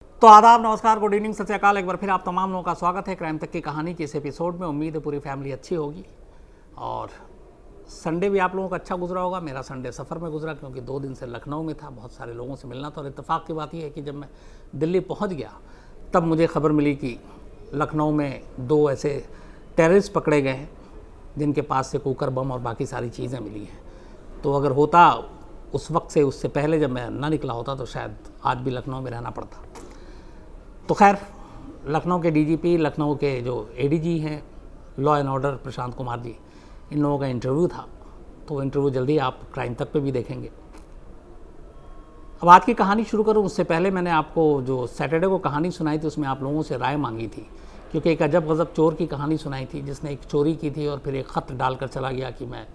तो आदाब, नमस्कार, गुड इवनिंग, सत श्री अकाल। एक बार फिर आप तमाम लोगों का स्वागत है क्राइम तक की कहानी के इस एपिसोड में। उम्मीद है पूरी फैमिली अच्छी होगी और संडे भी आप लोगों का अच्छा गुजरा होगा। मेरा संडे सफ़र में गुजरा क्योंकि 2 दिन से लखनऊ में था, बहुत सारे लोगों से मिलना था। और इत्तेफाक की बात यह है कि जब मैं दिल्ली पहुँच गया तब मुझे खबर मिली कि लखनऊ में 2 ऐसे टेररिस्ट पकड़े गए हैं जिनके पास से कुकर बम और बाकी सारी चीज़ें मिली हैं। तो अगर होता उस वक्त से, उससे पहले जब मैं ना निकला होता तो शायद आज भी लखनऊ में रहना पड़ता। तो खैर, लखनऊ के डीजीपी, लखनऊ के जो एडीजी हैं law and order, Prashant Kumar ji, इन लोगों का इंटरव्यू था। तो वो इंटरव्यू जल्दी आप क्राइम तक पे भी देखेंगे। अब आज की कहानी शुरू करूँ उससे पहले मैंने आपको जो सैटरडे को कहानी सुनाई थी उसमें आप लोगों से राय मांगी थी, क्योंकि एक अजब गज़ब चोर की कहानी सुनाई थी जिसने एक चोरी की थी और फिर एक ख़त डालकर चला गया कि मैं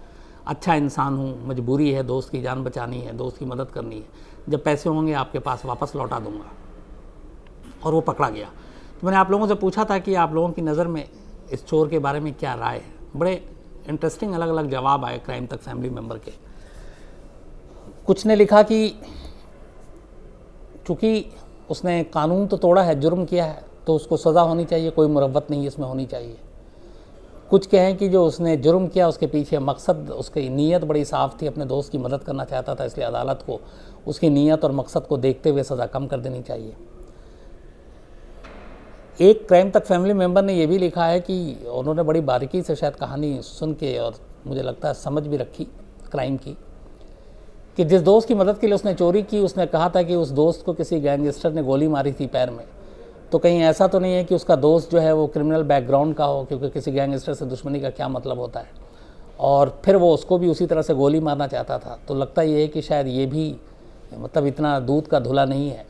अच्छा इंसान हूँ, मजबूरी है, दोस्त की जान बचानी है, दोस्त की मदद करनी है, जब पैसे होंगे आपके पास वापस लौटा दूंगा। और वो पकड़ा गया। तो मैंने आप लोगों से पूछा था कि आप लोगों की नज़र में इस चोर के बारे में क्या राय है। बड़े इंटरेस्टिंग अलग अलग जवाब आए क्राइम तक फैमिली मेम्बर के। कुछ ने लिखा कि चूँकि उसने कानून तो तोड़ा है, जुर्म किया है, तो उसको सज़ा होनी चाहिए, कोई मुरव्वत नहीं इसमें होनी चाहिए। कुछ कहें कि जो उसने जुर्म किया उसके पीछे मकसद, उसकी नीयत बड़ी साफ़ थी, अपने दोस्त की मदद करना चाहता था, इसलिए अदालत को उसकी नीयत और मकसद को देखते हुए सज़ा कम कर देनी चाहिए। एक क्राइम तक फैमिली मेम्बर ने यह भी लिखा है कि उन्होंने बड़ी बारीकी से शायद कहानी सुन के और मुझे लगता है समझ भी रखी क्राइम की, कि जिस दोस्त की मदद के लिए उसने चोरी की, उसने कहा था कि उस दोस्त को किसी गैंगस्टर ने गोली मारी थी पैर में। तो कहीं ऐसा तो नहीं है कि उसका दोस्त जो है वो क्रिमिनल बैकग्राउंड का हो, क्योंकि किसी गैंगस्टर से दुश्मनी का क्या मतलब होता है, और फिर वो उसको भी उसी तरह से गोली मारना चाहता था। तो लगता ये है कि शायद ये भी मतलब इतना दूध का धुला नहीं है,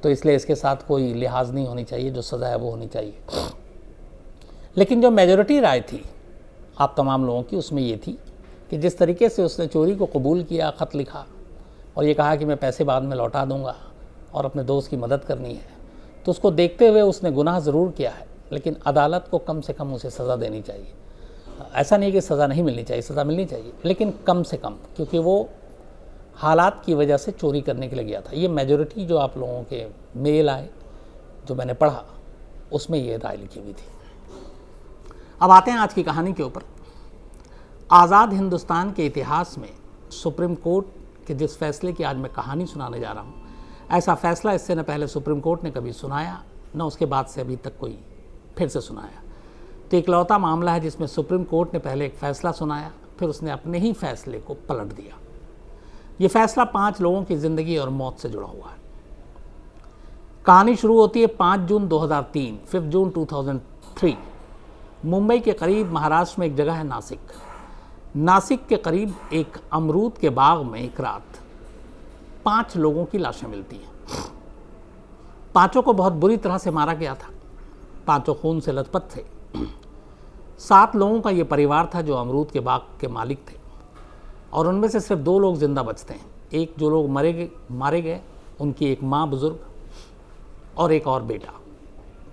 तो इसलिए इसके साथ कोई लिहाज नहीं होनी चाहिए, जो सज़ा है वो होनी चाहिए। लेकिन जो मेजॉरिटी राय थी आप तमाम लोगों की, उसमें ये थी कि जिस तरीके से उसने चोरी को कबूल किया, ख़त लिखा और ये कहा कि मैं पैसे बाद में लौटा दूंगा और अपने दोस्त की मदद करनी है, तो उसको देखते हुए उसने गुनाह ज़रूर किया है, लेकिन अदालत को कम से कम उसे सज़ा देनी चाहिए। ऐसा नहीं कि सज़ा नहीं मिलनी चाहिए, सज़ा मिलनी चाहिए, लेकिन कम से कम, क्योंकि वो हालात की वजह से चोरी करने के लिए गया था। ये मेजॉरिटी जो आप लोगों के मेल आए, जो मैंने पढ़ा, उसमें ये राय लिखी हुई थी। अब आते हैं आज की कहानी के ऊपर। आज़ाद हिंदुस्तान के इतिहास में सुप्रीम कोर्ट के जिस फैसले की आज मैं कहानी सुनाने जा रहा हूँ, ऐसा फैसला इससे न पहले सुप्रीम कोर्ट ने कभी सुनाया, न उसके बाद से अभी तक कोई फिर से सुनाया। तो इकलौता मामला है जिसमें सुप्रीम कोर्ट ने पहले एक फ़ैसला सुनाया, फिर उसने अपने ही फैसले को पलट दिया। ये फैसला 5 लोगों की ज़िंदगी और मौत से जुड़ा हुआ है। कहानी शुरू होती है 5 जून 2003, 5 जून 2003। मुंबई के करीब महाराष्ट्र में एक जगह है नासिक। नासिक के करीब एक अमरूद के बाग में एक रात 5 लोगों की लाशें मिलती हैं। 5 को बहुत बुरी तरह से मारा गया था। 5 खून से लथपथ थे। 7 लोगों का ये परिवार था जो अमरूद के बाग के मालिक थे, और उनमें से सिर्फ 2 लोग जिंदा बचते हैं। एक जो लोग मारे गए उनकी एक माँ बुजुर्ग और एक और बेटा।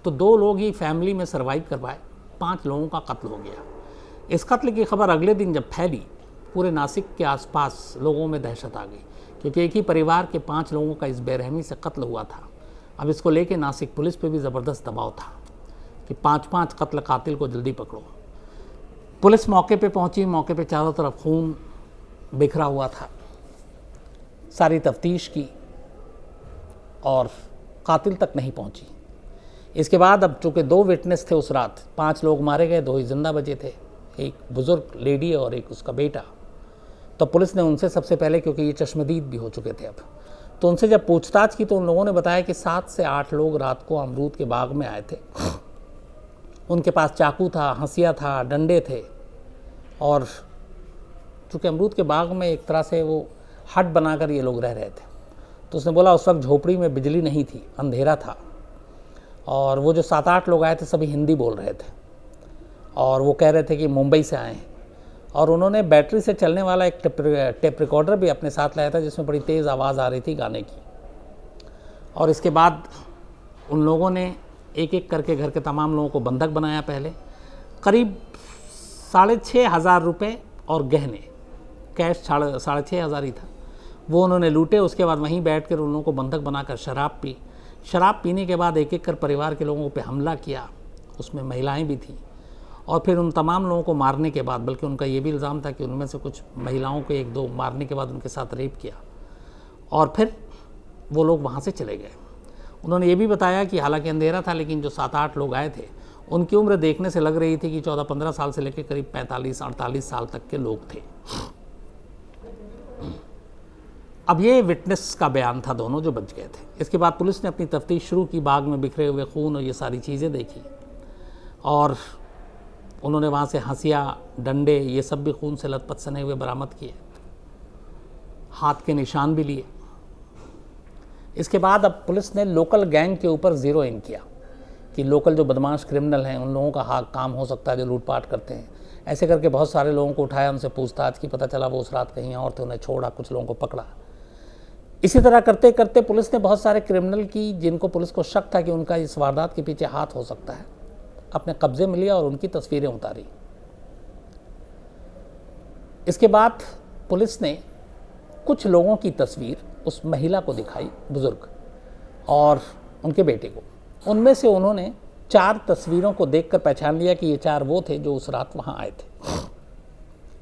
तो 2 लोग ही फैमिली में सरवाइव कर पाए। 5 लोगों का कत्ल हो गया। इस कत्ल की खबर अगले दिन जब फैली, पूरे नासिक के आसपास लोगों में दहशत आ गई, क्योंकि एक ही परिवार के 5 लोगों का इस बेरहमी से कत्ल हुआ था। अब इसको लेके नासिक पुलिस पे भी ज़बरदस्त दबाव था कि 5-5 कत्ल कातिल को जल्दी पकड़ो। पुलिस मौके पे पहुंची। मौके पे चारों तरफ खून बिखरा हुआ था। सारी तफ्तीश की और कातिल तक नहीं पहुंची। इसके बाद अब चूँकि 2 विटनेस थे उस रात, 5 लोग मारे गए, 2 ही जिंदा बचे थे, एक बुज़ुर्ग लेडी और एक उसका बेटा। तो पुलिस ने उनसे सबसे पहले, क्योंकि ये चश्मदीद भी हो चुके थे अब, तो उनसे जब पूछताछ की तो उन लोगों ने बताया कि 7 से 8 लोग रात को अमरूद के बाग में आए थे। उनके पास चाकू था, हंसिया था, डंडे थे, और चूँकि अमरूद के बाग में एक तरह से वो हट बनाकर ये लोग रह रहे थे। तो उसने बोला उस वक्त झोपड़ी में बिजली नहीं थी, अंधेरा था, और वो जो 7-8 लोग आए थे सभी हिंदी बोल रहे थे, और वो कह रहे थे कि मुंबई से आए हैं। और उन्होंने बैटरी से चलने वाला एक टेप रिकॉर्डर भी अपने साथ लाया था, जिसमें बड़ी तेज़ आवाज़ आ रही थी गाने की। और इसके बाद उन लोगों ने एक एक करके घर के तमाम लोगों को बंधक बनाया। पहले करीब 6,500 रुपये और गहने, कैश 6,500 ही था, वो उन्होंने लूटे। उसके बाद वहीं बैठ कर उन लोगों को बंधक बनाकर शराब पी, शराब पीने के बाद एक एक कर परिवार के लोगों पे हमला किया, उसमें महिलाएं भी थीं, और फिर उन तमाम लोगों को मारने के बाद, बल्कि उनका ये भी इल्ज़ाम था कि उनमें से कुछ महिलाओं को एक दो मारने के बाद उनके साथ रेप किया, और फिर वो लोग वहाँ से चले गए। उन्होंने ये भी बताया कि हालांकि अंधेरा था, लेकिन जो 7-8 लोग आए थे उनकी उम्र देखने से लग रही थी कि 14-15 साल से लेकर करीब 45-48 साल तक के लोग थे। अब ये विटनेस का बयान था, दोनों जो बच गए थे। इसके बाद पुलिस ने अपनी तफ्तीश शुरू की, बाग में बिखरे हुए खून और ये सारी चीज़ें देखी, और उन्होंने वहाँ से हंसिया, डंडे, ये सब भी खून से लथपथ सने हुए बरामद किए, हाथ के निशान भी लिए। इसके बाद अब पुलिस ने लोकल गैंग के ऊपर ज़ीरो इन किया कि लोकल जो बदमाश क्रिमिनल हैं उन लोगों का काम हो सकता है जो लूटपाट करते हैं। ऐसे करके बहुत सारे लोगों को उठाया, उनसे पूछताछ की, पता चला वो उस रात कहीं और थे, उन्हें छोड़ा, कुछ लोगों को पकड़ा। इसी तरह करते करते पुलिस ने बहुत सारे क्रिमिनल की, जिनको पुलिस को शक था कि उनका इस वारदात के पीछे हाथ हो सकता है, अपने कब्जे में लिया और उनकी तस्वीरें उतारी। इसके बाद पुलिस ने कुछ लोगों की तस्वीर उस महिला को दिखाई, बुजुर्ग, और उनके बेटे को। उनमें से उन्होंने 4 तस्वीरों को देखकर पहचान लिया कि ये 4 वो थे जो उस रात वहां आए थे।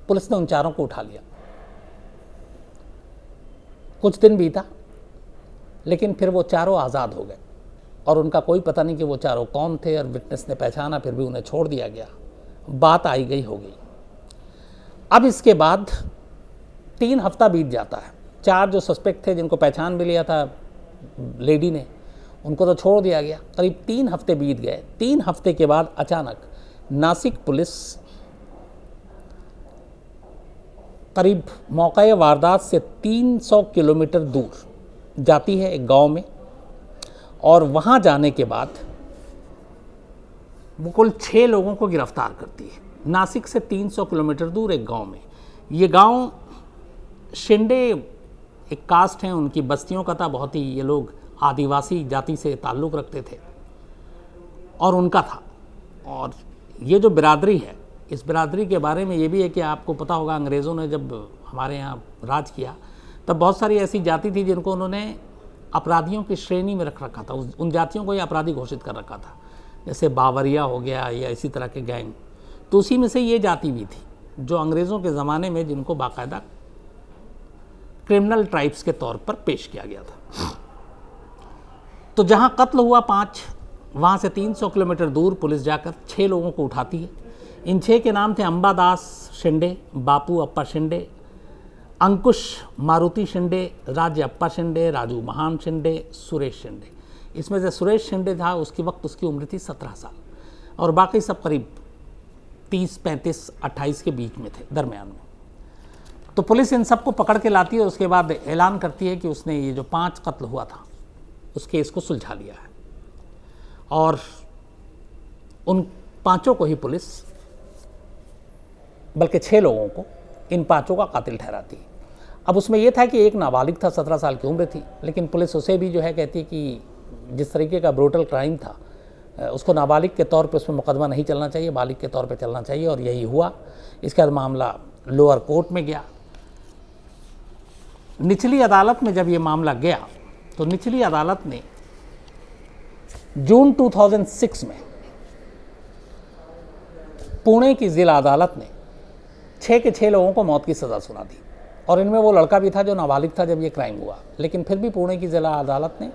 पुलिस ने उन 4 को उठा लिया। कुछ दिन बीता, लेकिन फिर वो 4 आज़ाद हो गए और उनका कोई पता नहीं कि वो 4 कौन थे, और विटनेस ने पहचाना, फिर भी उन्हें छोड़ दिया गया। बात आई गई हो गई। अब इसके बाद 3 हफ्ता बीत जाता है। 4 जो सस्पेक्ट थे, जिनको पहचान भी लिया था लेडी ने, उनको तो छोड़ दिया गया। करीब 3 हफ्ते बीत गए। 3 हफ्ते के बाद अचानक नासिक पुलिस करीब मौका वारदात से 300 किलोमीटर दूर जाती है एक गांव में, और वहां जाने के बाद वो कुल 6 लोगों को गिरफ्तार करती है। नासिक से 300 किलोमीटर दूर एक गांव में। ये गांव शिंदे एक कास्ट हैं, उनकी बस्तियों का था, बहुत ही ये लोग आदिवासी जाति से ताल्लुक़ रखते थे और उनका था। और ये जो बिरादरी है, इस बिरादरी के बारे में ये भी है कि आपको पता होगा, अंग्रेज़ों ने जब हमारे यहाँ राज किया तब बहुत सारी ऐसी जाति थी जिनको उन्होंने अपराधियों की श्रेणी में रख रखा था। उन जातियों को ही अपराधी घोषित कर रखा था, जैसे बावरिया हो गया या इसी तरह के गैंग। तो उसी में से ये जाति भी थी जो अंग्रेज़ों के ज़माने में जिनको बाकायदा क्रिमिनल ट्राइब्स के तौर पर पेश किया गया था। तो जहाँ कत्ल हुआ 5, वहाँ से 300 किलोमीटर दूर पुलिस जाकर 6 लोगों को उठाती है। इन 6 के नाम थे अंबादास शिंदे, बापू अप्पा शिंदे, अंकुश मारुति शिंदे, राज्य अप्पा शिंदे, राजू महान शिंदे, सुरेश शिंदे। इसमें से सुरेश शिंदे था, उसके वक्त उसकी उम्र थी 17 साल, और बाकी सब करीब 30, 35, 28 के बीच में थे, दरमियान में। तो पुलिस इन सबको पकड़ के लाती है और उसके बाद ऐलान करती है कि उसने ये जो 5 कत्ल हुआ था उस केस को सुलझा लिया है, और उन 5 को ही पुलिस, बल्कि 6 लोगों को, इन 5 का कातिल ठहराती है। अब उसमें यह था कि एक नाबालिग था, 17 साल की उम्र थी, लेकिन पुलिस उसे भी जो है कहती है कि जिस तरीके का ब्रूटल क्राइम था उसको नाबालिग के तौर पे उसमें मुकदमा नहीं चलना चाहिए, बालिग के तौर पे चलना चाहिए, और यही हुआ। इसके बाद मामला लोअर कोर्ट में गया। निचली अदालत में जब ये मामला गया तो निचली अदालत ने जून 2006 में पुणे की जिला अदालत ने 6 के 6 लोगों को मौत की सज़ा सुना दी, और इनमें वो लड़का भी था जो नाबालिग था जब ये क्राइम हुआ। लेकिन फिर भी पुणे की जिला अदालत ने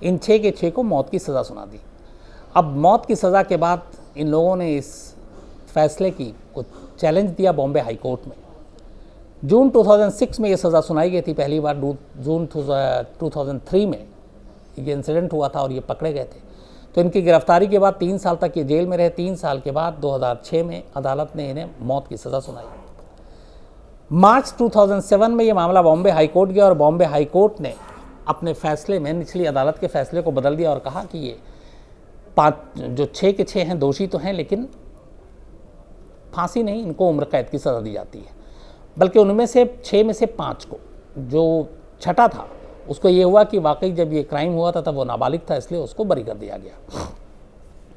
इन 6 के 6 को मौत की सज़ा सुना दी। अब मौत की सज़ा के बाद इन लोगों ने इस फैसले को चैलेंज दिया बॉम्बे हाई कोर्ट में। जून 2006 में ये सज़ा सुनाई गई थी पहली बार। जून 2003 में ये इंसिडेंट हुआ था और ये पकड़े गए थे। तो इनकी गिरफ्तारी के बाद 3 साल तक ये जेल में रहे। 3 साल के बाद 2006 में अदालत ने इन्हें मौत की सज़ा सुनाई। मार्च 2007 में ये मामला बॉम्बे हाई कोर्ट गया, और बॉम्बे हाई कोर्ट ने अपने फैसले में निचली अदालत के फैसले को बदल दिया और कहा कि ये 6 के 6 हैं, दोषी तो हैं, लेकिन फांसी नहीं, इनको उम्र कैद की सज़ा दी जाती है। बल्कि उनमें से 6 में से 5 को, जो छठा था उसको ये हुआ कि वाकई जब ये क्राइम हुआ था तब वो नाबालिग था, इसलिए उसको बरी कर दिया गया,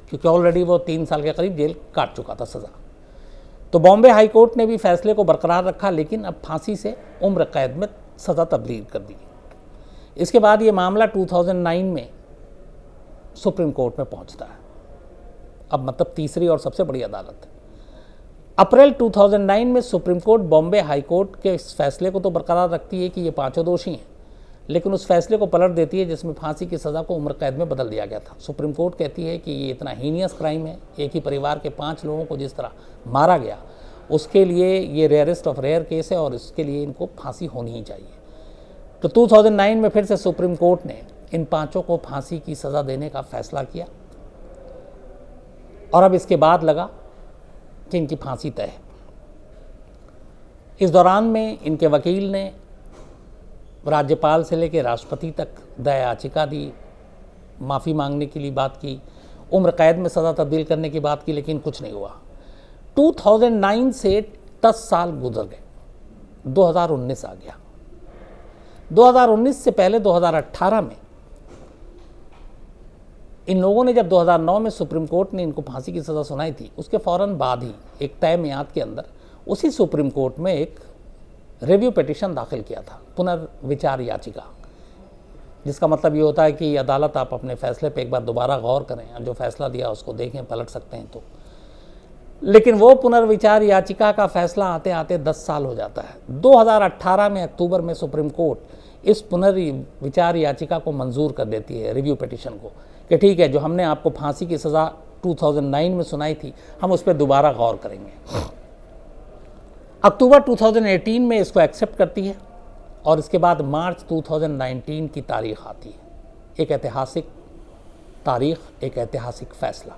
क्योंकि ऑलरेडी वो 3 साल के करीब जेल काट चुका था सज़ा। तो बॉम्बे हाई कोर्ट ने भी फैसले को बरकरार रखा, लेकिन अब फांसी से उम्र कैद में सज़ा तब्दील कर दी। इसके बाद ये मामला 2009 में सुप्रीम कोर्ट में पहुंचता है। अब मतलब तीसरी और सबसे बड़ी अदालत। अप्रैल 2009 में supreme court Bombay high court के इस फैसले को तो बरकरार रखती है कि ये पांचों दोषी हैं, लेकिन उस फैसले को पलट देती है जिसमें फांसी की सज़ा को उम्र कैद में बदल दिया गया था। सुप्रीम कोर्ट कहती है कि ये इतना हीनियस क्राइम है, एक ही परिवार के 5 लोगों को जिस तरह मारा गया, उसके लिए ये रेयरेस्ट ऑफ रेयर केस है और इसके लिए इनको फांसी होनी ही चाहिए। तो 2009 में फिर से सुप्रीम कोर्ट ने इन 5 को फांसी की सज़ा देने का फैसला किया और अब इसके बाद लगा कि इनकी फांसी तय है। इस दौरान में इनके वकील ने राज्यपाल से लेकर राष्ट्रपति तक दया याचिका दी, माफ़ी मांगने के लिए बात की, उम्र कैद में सज़ा तब्दील करने की बात की, लेकिन कुछ नहीं हुआ। 2009 से 10 साल गुजर गए, 2019 आ गया। 2019 से पहले 2018 में इन लोगों ने जब 2009 में सुप्रीम कोर्ट ने इनको फांसी की सज़ा सुनाई थी, उसके फ़ौरन बाद ही एक तय मियाद के अंदर उसी सुप्रीम कोर्ट में एक रिव्यू पिटीशन दाखिल किया था, पुनर्विचार याचिका, जिसका मतलब ये होता है कि अदालत आप अपने फैसले पे एक बार दोबारा गौर करें, जो फैसला दिया उसको देखें, पलट सकते हैं तो। लेकिन वो पुनर्विचार याचिका का फैसला आते आते 10 साल हो जाता है। 2018 में अक्टूबर में सुप्रीम कोर्ट इस पुनर्विचार याचिका को मंजूर कर देती है, रिव्यू पिटीशन को, कि ठीक है, जो हमने आपको फांसी की सज़ा 2009 में सुनाई थी, हम उस पर दोबारा गौर करेंगे। अक्टूबर 2018 में इसको एक्सेप्ट करती है और इसके बाद मार्च 2019 की तारीख आती है। एक ऐतिहासिक तारीख, एक ऐतिहासिक फैसला।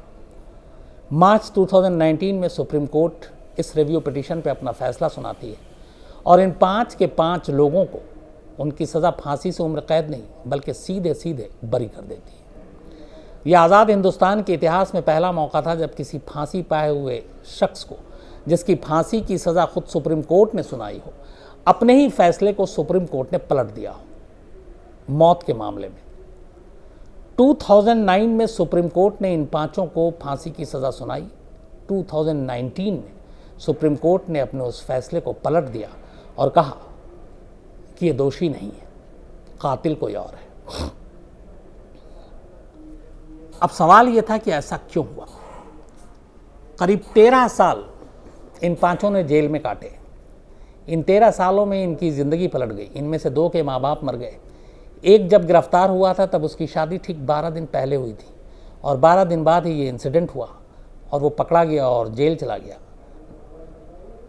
मार्च 2019 में सुप्रीम कोर्ट इस रिव्यू पिटीशन पे अपना फैसला सुनाती है और इन 5 के 5 लोगों को उनकी सज़ा फांसी से उम्र कैद नहीं बल्कि सीधे सीधे बरी कर देती है। यह आज़ाद हिंदुस्तान के इतिहास में पहला मौका था जब किसी फांसी पाए हुए शख्स को, जिसकी फांसी की सज़ा खुद सुप्रीम कोर्ट ने सुनाई हो, अपने ही फैसले को सुप्रीम कोर्ट ने पलट दिया हो मौत के मामले में। 2009 में सुप्रीम कोर्ट ने इन 5 को फांसी की सज़ा सुनाई। 2019 में सुप्रीम कोर्ट ने अपने उस फैसले को पलट दिया और कहा कि ये दोषी नहीं है, कातिल कोई और है। अब सवाल ये था कि ऐसा क्यों हुआ। करीब 13 साल इन 5 ने जेल में काटे। इन 13 सालों में इनकी ज़िंदगी पलट गई। इनमें से 2 के माँ बाप मर गए। एक जब गिरफ्तार हुआ था तब उसकी शादी ठीक 12 दिन पहले हुई थी और 12 दिन बाद ही ये इंसिडेंट हुआ और वो पकड़ा गया और जेल चला गया।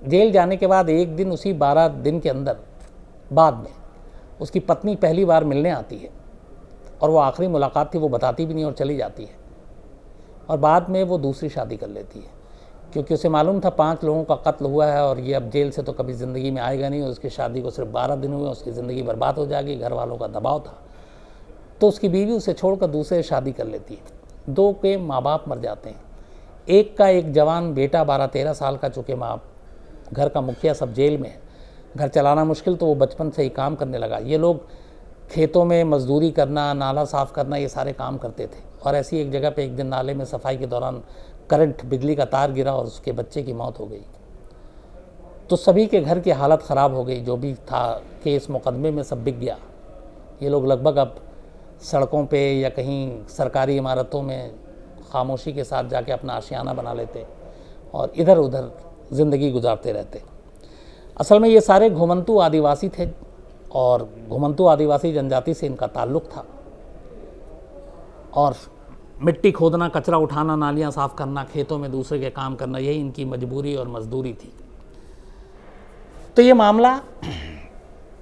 जेल जाने के बाद एक दिन, उसी 12 दिन के अंदर बाद में उसकी पत्नी पहली बार मिलने आती है और वो आखिरी मुलाकात थी, वो बताती भी नहीं और चली जाती है। और बाद में वो दूसरी शादी कर लेती है क्योंकि उसे मालूम था 5 लोगों का कत्ल हुआ है और ये अब जेल से तो कभी ज़िंदगी में आएगा नहीं। उसकी शादी को सिर्फ 12 दिन हुए, उसकी ज़िंदगी बर्बाद हो जाएगी। घर वालों का दबाव था तो उसकी बीवी उसे छोड़कर दूसरे शादी कर लेती है। 2 के माँ बाप मर जाते हैं। एक का एक जवान बेटा 12-13 साल का, चूँकि माँ घर का मुखिया सब जेल में है, घर चलाना मुश्किल, तो वो बचपन से ही काम करने लगा। ये लोग खेतों में मजदूरी करना, नाला साफ़ करना, ये सारे काम करते थे। और ऐसी एक जगह पे एक दिन नाले में सफाई के दौरान करंट, बिजली का तार गिरा और उसके बच्चे की मौत हो गई। तो सभी के घर की हालत ख़राब हो गई। जो भी था केस मुकदमे में सब बिक गया। ये लोग लगभग अब सड़कों पे या कहीं सरकारी इमारतों में खामोशी के साथ जाके अपना आशियाना बना लेते और इधर उधर ज़िंदगी गुजारते रहते। असल में ये सारे घुमंतू आदिवासी थे और घुमंतू आदिवासी जनजाति से इनका ताल्लुक़ था। और मिट्टी खोदना, कचरा उठाना, नालियाँ साफ़ करना, खेतों में दूसरे के काम करना, यही इनकी मजबूरी और मजदूरी थी। तो ये मामला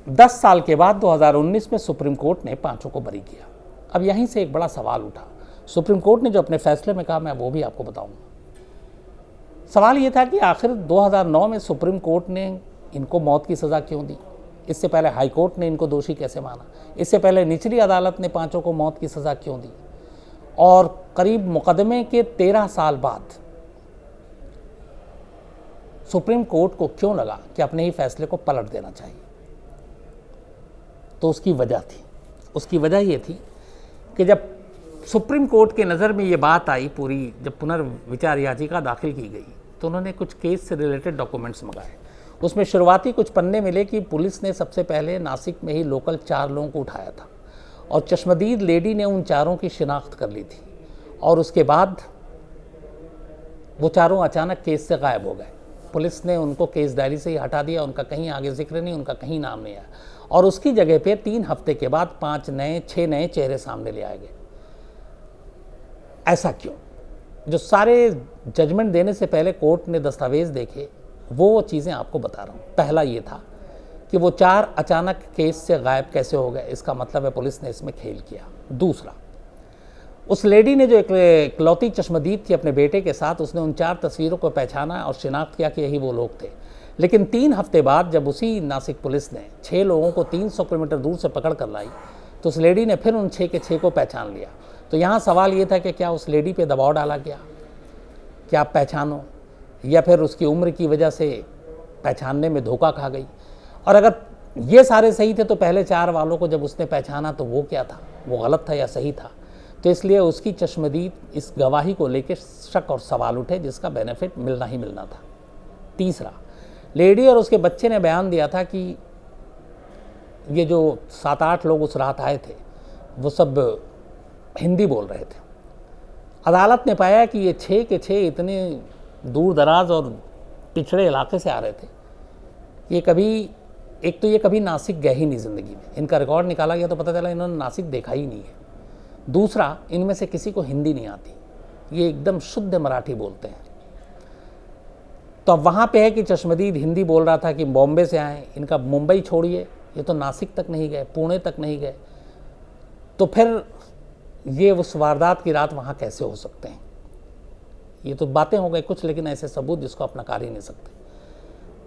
10 साल के बाद 2019 में सुप्रीम कोर्ट ने 5 को बरी किया। अब यहीं से एक बड़ा सवाल उठा। सुप्रीम कोर्ट ने जो अपने फैसले में कहा, मैं वो भी आपको बताऊंगा। सवाल ये था कि आखिर 2009 में सुप्रीम कोर्ट ने इनको मौत की सज़ा क्यों दी। इससे पहले हाई कोर्ट ने इनको दोषी कैसे माना। इससे पहले निचली अदालत ने 5 को मौत की सज़ा क्यों दी। और करीब मुकदमे के 13 साल बाद सुप्रीम कोर्ट को क्यों लगा कि अपने ही फैसले को पलट देना चाहिए। तो उसकी वजह थी। उसकी वजह ये थी कि जब सुप्रीम कोर्ट के नज़र में ये बात आई पूरी, जब पुनर्विचार याचिका दाखिल की गई तो उन्होंने कुछ केस से रिलेटेड डॉक्यूमेंट्स मंगाए। उसमें शुरुआती कुछ पन्ने मिले कि पुलिस ने सबसे पहले नासिक में ही लोकल 4 लोगों को उठाया था और चश्मदीद लेडी ने उन 4 की शिनाख्त कर ली थी और उसके बाद वो चारों अचानक केस से गायब हो गए। पुलिस ने उनको केस डायरी से ही हटा दिया, उनका कहीं आगे जिक्र नहीं, उनका कहीं नाम नहीं आया। और उसकी जगह पे 3 हफ्ते के बाद 6 नए चेहरे सामने ले आए गए। ऐसा क्यों? जो सारे जजमेंट देने से पहले कोर्ट ने दस्तावेज देखे, वो चीज़ें आपको बता रहा हूँ। पहला ये था कि वो 4 अचानक केस से गायब कैसे हो गए, इसका मतलब है पुलिस ने इसमें खेल किया। दूसरा, उस लेडी ने जो इकलौती चश्मदीद थी अपने बेटे के साथ, उसने उन 4 तस्वीरों को पहचाना और शिनाख्त किया कि यही वो लोग थे। लेकिन 3 हफ्ते बाद जब उसी नासिक पुलिस ने 6 लोगों को 300 किलोमीटर दूर से पकड़ कर लाई, तो उस लेडी ने फिर उन 6 के 6 को पहचान लिया। तो यहाँ सवाल ये था कि क्या उस लेडी पे दबाव डाला गया कि आप पहचानो, या फिर उसकी उम्र की वजह से पहचानने में धोखा खा गई? और अगर ये सारे सही थे तो पहले 4 वालों को जब उसने पहचाना तो वो क्या था, वो गलत था या सही था? तो इसलिए उसकी चश्मदीद इस गवाही को लेकर शक और सवाल उठे, जिसका बेनिफिट मिलना ही मिलना था। तीसरा, लेडी और उसके बच्चे ने बयान दिया था कि ये जो 7-8 लोग उस रात आए थे वो सब हिंदी बोल रहे थे। अदालत ने पाया कि ये 6 के 6 इतने दूर दराज और पिछड़े इलाके से आ रहे थे। ये कभी नासिक गए ही नहीं ज़िंदगी में। इनका रिकॉर्ड निकाला गया तो पता चला इन्होंने नासिक देखा ही नहीं है। दूसरा, इनमें से किसी को हिंदी नहीं आती, ये एकदम शुद्ध मराठी बोलते हैं। तो अब वहाँ पे है कि चश्मदीद हिंदी बोल रहा था कि बॉम्बे से आए, इनका मुंबई छोड़िए, ये तो नासिक तक नहीं गए, पुणे तक नहीं गए, तो फिर ये उस वारदात की रात वहाँ कैसे हो सकते हैं? ये तो बातें हो गई कुछ, लेकिन ऐसे सबूत जिसको आप नकार ही नहीं सकते।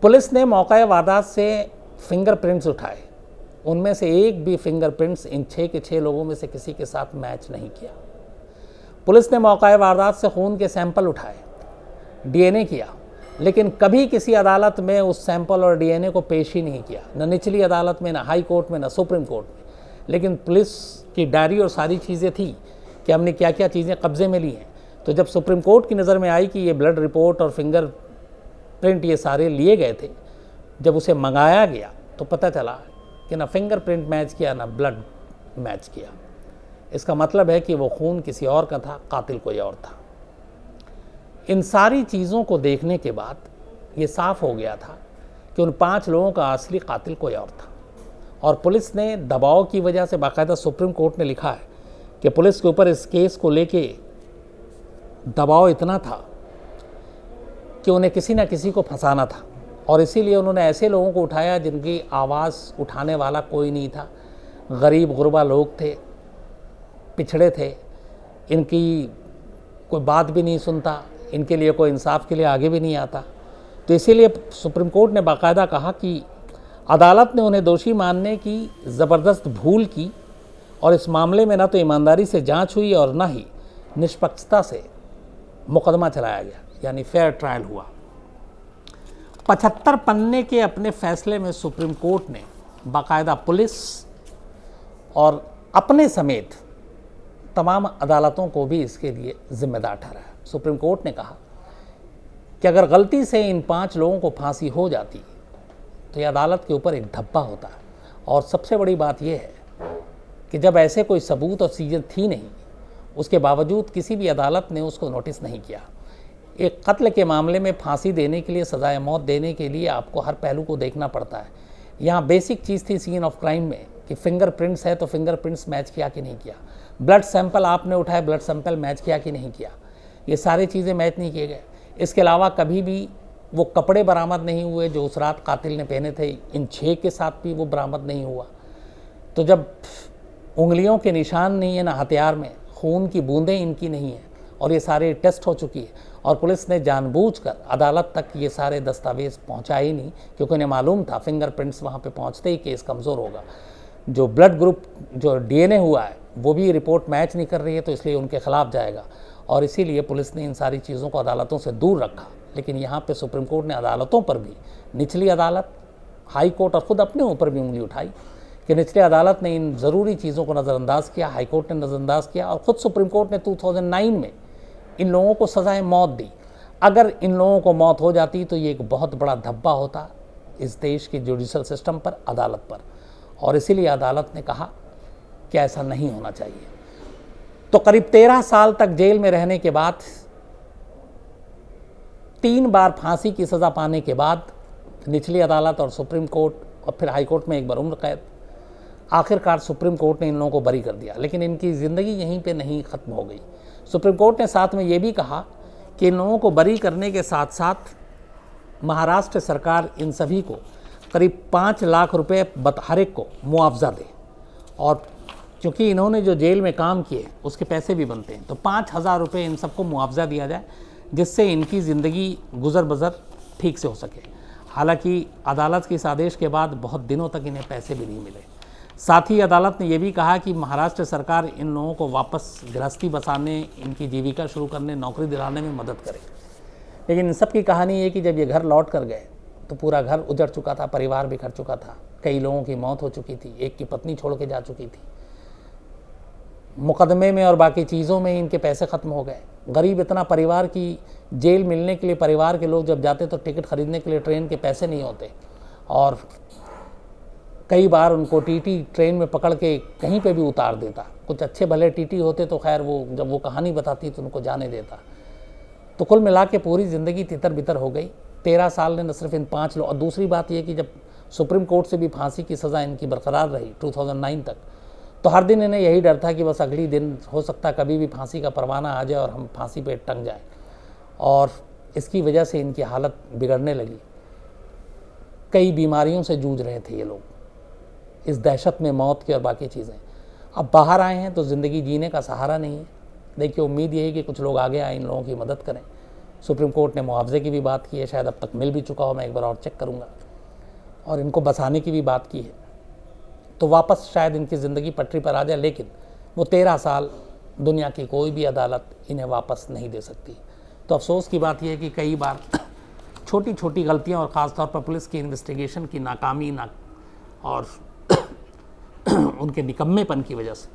पुलिस ने मौका वारदात से फिंगरप्रिंट्स उठाए, उनमें से एक भी फिंगरप्रिंट्स इन 6 के 6 लोगों में से किसी के साथ मैच नहीं किया। पुलिस ने मौका वारदात से खून के सैंपल उठाए, डीएनए किया, लेकिन कभी किसी अदालत में उस सैंपल और डीएनए को पेश ही नहीं किया, न निचली अदालत में, न हाई कोर्ट में, न सुप्रीम कोर्ट में। लेकिन पुलिस की डायरी और सारी चीज़ें थी कि हमने क्या क्या चीज़ें कब्जे में ली हैं। तो जब सुप्रीम कोर्ट की नज़र में आई कि ये ब्लड रिपोर्ट और फिंगर प्रिंट ये सारे लिए गए थे, जब उसे मंगाया गया तो पता चला कि ना फिंगरप्रिंट मैच किया ना ब्लड मैच किया। इसका मतलब है कि वो खून किसी और का था, कातिल कोई और था। इन सारी चीज़ों को देखने के बाद ये साफ हो गया था कि उन 5 लोगों का असली कातिल कोई और था। और पुलिस ने दबाव की वजह से, बाकायदा सुप्रीम कोर्ट ने लिखा है कि पुलिस के ऊपर इस केस को लेके दबाव इतना था कि उन्हें किसी न किसी को फंसाना था, और इसीलिए उन्होंने ऐसे लोगों को उठाया जिनकी आवाज़ उठाने वाला कोई नहीं था। गरीब गुरबा लोग थे, पिछड़े थे, इनकी कोई बात भी नहीं सुनता, इनके लिए कोई इंसाफ के लिए आगे भी नहीं आता। तो इसीलिए सुप्रीम कोर्ट ने बाकायदा कहा कि अदालत ने उन्हें दोषी मानने की ज़बरदस्त भूल की, और इस मामले में ना तो ईमानदारी से जांच हुई और ना ही निष्पक्षता से मुकदमा चलाया गया, यानी फेयर ट्रायल हुआ। 75 पन्ने के अपने फैसले में सुप्रीम कोर्ट ने बाकायदा पुलिस और अपने समेत तमाम अदालतों को भी इसके लिए जिम्मेदार ठहराया। सुप्रीम कोर्ट ने कहा कि अगर गलती से इन 5 लोगों को फांसी हो जाती तो यह अदालत के ऊपर एक धब्बा होता। और सबसे बड़ी बात यह है कि जब ऐसे कोई सबूत और चीज़ें थी नहीं, उसके बावजूद किसी भी अदालत ने उसको नोटिस नहीं किया। एक कत्ल के मामले में फांसी देने के लिए, सजाए मौत देने के लिए आपको हर पहलू को देखना पड़ता है। यहाँ बेसिक चीज़ थी सीन ऑफ क्राइम में कि फिंगरप्रिंट्स है तो फिंगरप्रिंट्स मैच किया कि नहीं किया, ब्लड सैंपल आपने उठाए, ब्लड सैंपल मैच किया कि नहीं किया, ये सारी चीज़ें मैच नहीं किए गए। इसके अलावा कभी भी वो कपड़े बरामद नहीं हुए जो उस रात कातिल ने पहने थे, इन 6 के साथ भी वो बरामद नहीं हुआ। तो जब उंगलियों के निशान नहीं है ना हथियार में, खून की बूंदें इनकी नहीं है, और ये सारे टेस्ट हो चुकी है, और पुलिस ने जानबूझकर अदालत तक ये सारे दस्तावेज पहुंचाए ही नहीं, क्योंकि उन्हें मालूम था फिंगरप्रिंट्स वहाँ पे पहुंचते ही केस कमज़ोर होगा। जो ब्लड ग्रुप, जो डीएनए हुआ है, वो भी रिपोर्ट मैच नहीं कर रही है, तो इसलिए उनके खिलाफ जाएगा। और इसीलिए पुलिस ने इन सारी चीज़ों को अदालतों से दूर रखा। लेकिन यहाँ पे सुप्रीम कोर्ट ने अदालतों पर भी, निचली अदालत, हाई कोर्ट और ख़ुद अपने ऊपर भी उंगली उठाई कि निचली अदालत ने इन ज़रूरी चीज़ों को नज़रअंदाज किया, हाई कोर्ट ने नज़रअंदाज किया, और ख़ुद सुप्रीम कोर्ट ने 2009 में इन लोगों को सज़ाए मौत दी। अगर इन लोगों को मौत हो जाती तो ये एक बहुत बड़ा धब्बा होता इस देश के जुडिशल सिस्टम पर, अदालत पर, और इसीलिए अदालत ने कहा कि ऐसा नहीं होना चाहिए। तो करीब 13 साल तक जेल में रहने के बाद, 3 बार फांसी की सज़ा पाने के बाद निचली अदालत और सुप्रीम कोर्ट और फिर हाई कोर्ट में एक बार उम्र कैद, आखिरकार सुप्रीम कोर्ट ने इन लोगों को बरी कर दिया। लेकिन इनकी ज़िंदगी यहीं पे नहीं ख़त्म हो गई। सुप्रीम कोर्ट ने साथ में ये भी कहा कि इन लोगों को बरी करने के साथ साथ महाराष्ट्र सरकार इन सभी को करीब 5 लाख रुपए हर एक को मुआवजा दे, और क्योंकि इन्होंने जो जेल में काम किए उसके पैसे भी बनते हैं, तो 5,000 रुपये इन सबको मुआवजा दिया जाए, जिससे इनकी ज़िंदगी गुजर बसर ठीक से हो सके। हालांकि अदालत के इस आदेश के बाद बहुत दिनों तक इन्हें पैसे भी नहीं मिले। साथ ही अदालत ने यह भी कहा कि महाराष्ट्र सरकार इन लोगों को वापस गृहस्थी बसाने, इनकी जीविका शुरू करने, नौकरी दिलाने में मदद करे। लेकिन इन सब की कहानी ये कि जब ये घर लौट कर गए तो पूरा घर उजड़ चुका था, परिवार बिखर चुका था, कई लोगों की मौत हो चुकी थी, एक की पत्नी छोड़ के जा चुकी थी, मुकदमे में और बाकी चीज़ों में इनके पैसे ख़त्म हो गए। गरीब इतना परिवार की जेल मिलने के लिए परिवार के लोग जब जाते तो टिकट खरीदने के लिए ट्रेन के पैसे नहीं होते, और कई बार उनको टीटी ट्रेन में पकड़ के कहीं पे भी उतार देता। कुछ अच्छे भले टीटी होते तो खैर वो जब वो कहानी बताती तो उनको जाने देता। तो कुल मिला के पूरी ज़िंदगी तितर बितर हो गई। 13 साल ने न सिर्फ इन 5 लोग, और दूसरी बात यह कि जब सुप्रीम कोर्ट से भी फांसी की सज़ा इनकी बरकरार रही 2009 तक, तो हर दिन इन्हें यही डर था कि बस अगली दिन हो सकता है कभी भी फांसी का परवाना आ जाए और हम फांसी पे टंग जाए, और इसकी वजह से इनकी हालत बिगड़ने लगी। कई बीमारियों से जूझ रहे थे ये लोग, इस दहशत में मौत की और बाकी चीज़ें। अब बाहर आए हैं तो ज़िंदगी जीने का सहारा नहीं है। देखिए, उम्मीद यही कि कुछ लोग आगे आए, इन लोगों की मदद करें। सुप्रीम कोर्ट ने मुआवजे की भी बात की है, शायद अब तक मिल भी चुका हो, मैं एक बार और चेक करूँगा, और इनको बसाने की भी बात की है, तो वापस शायद इनकी ज़िंदगी पटरी पर आ जाए। लेकिन वो 13 साल दुनिया की कोई भी अदालत इन्हें वापस नहीं दे सकती। तो अफसोस की बात यह है कि कई बार छोटी छोटी गलतियाँ और ख़ासतौर पर पुलिस की इन्वेस्टिगेशन की नाकामी और उनके निकम्मेपन की वजह से,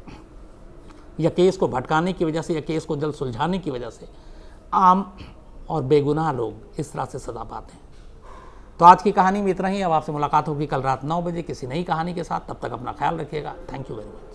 या केस को भटकाने की वजह से, या केस को जल्द सुलझाने की वजह से आम और बेगुनाह लोग इस तरह से सज़ा पाते हैं। तो आज की कहानी में इतना ही। अब आपसे मुलाकात होगी कल रात 9 बजे किसी नई कहानी के साथ। तब तक अपना ख्याल रखिएगा। Thank you very much.